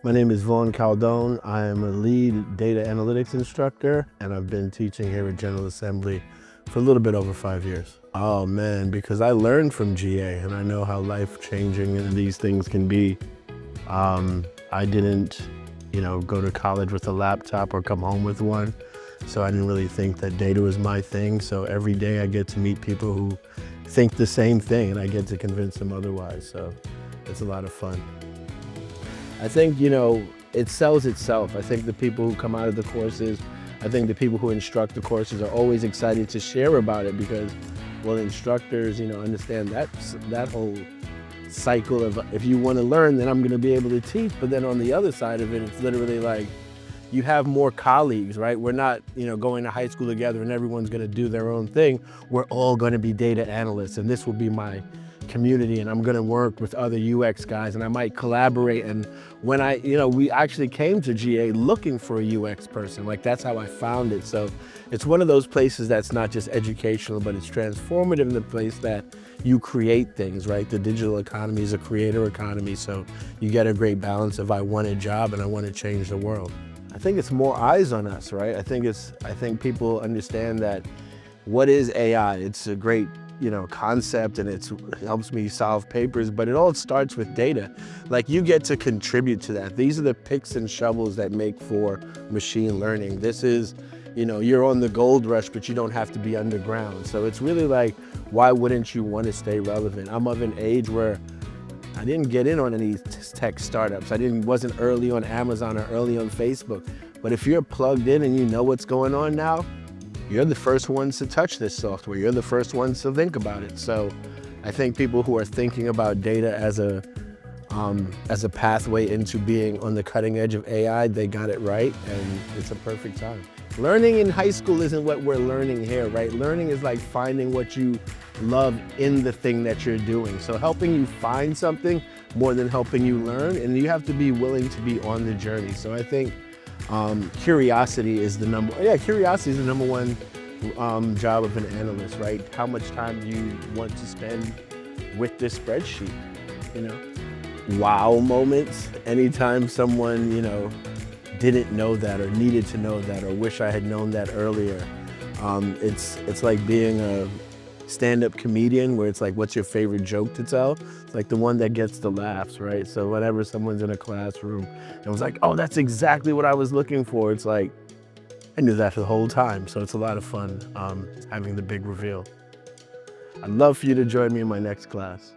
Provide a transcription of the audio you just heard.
My name is Vaughn. I am a lead data analytics instructor, and I've been teaching here at General Assembly for a little bit over 5 years. Oh man, because I learned from GA and I know how life-changing these things can be. I didn't, go to college with a laptop or come home with one, so I didn't really think that data was my thing. So every day I get to meet people who think the same thing and I get to convince them otherwise. So it's a lot of fun. I think, it sells itself. I think the people who come out of the courses, I think the people who instruct the courses are always excited to share about it because, well, instructors, understand that whole cycle of if you want to learn, then I'm going to be able to teach. But then on the other side of it, it's literally like you have more colleagues, right? We're not, going to high school together and everyone's going to do their own thing. We're all going to be data analysts, and this will be my community, and I'm going to work with other UX guys, and I might collaborate. And when we actually came to GA looking for a UX person, like that's how I found it. So it's one of those places that's not just educational, but it's transformative in the place that you create things, right? The digital economy is a creator economy, so you get a great balance of I want a job and I want to change the world. I think it's more eyes on us, right? I think people understand that what is AI? It's a great concept, and it helps me solve papers, but it all starts with data. Like, you get to contribute to that. These are the picks and shovels that make for machine learning. This is, you're on the gold rush, but you don't have to be underground. So it's really like, why wouldn't you want to stay relevant? I'm of an age where I didn't get in on any tech startups. Wasn't early on Amazon or early on Facebook. But if you're plugged in and you know what's going on now, you're the first ones to touch this software. You're the first ones to think about it. So I think people who are thinking about data as a pathway into being on the cutting edge of AI, they got it right, and it's a perfect time. Learning in high school isn't what we're learning here, right? Learning is like finding what you love in the thing that you're doing. So helping you find something more than helping you learn, and you have to be willing to be on the journey. So I think curiosity is the number one job of an analyst, right? How much time do you want to spend with this spreadsheet? Wow moments. Anytime someone, didn't know that or needed to know that or wish I had known that earlier. It's like being a stand-up comedian where it's like, what's your favorite joke to tell? It's like the one that gets the laughs, right? So whenever someone's in a classroom and was like, oh, that's exactly what I was looking for, it's like, I knew that the whole time. So it's a lot of fun having the big reveal. I'd love for you to join me in my next class.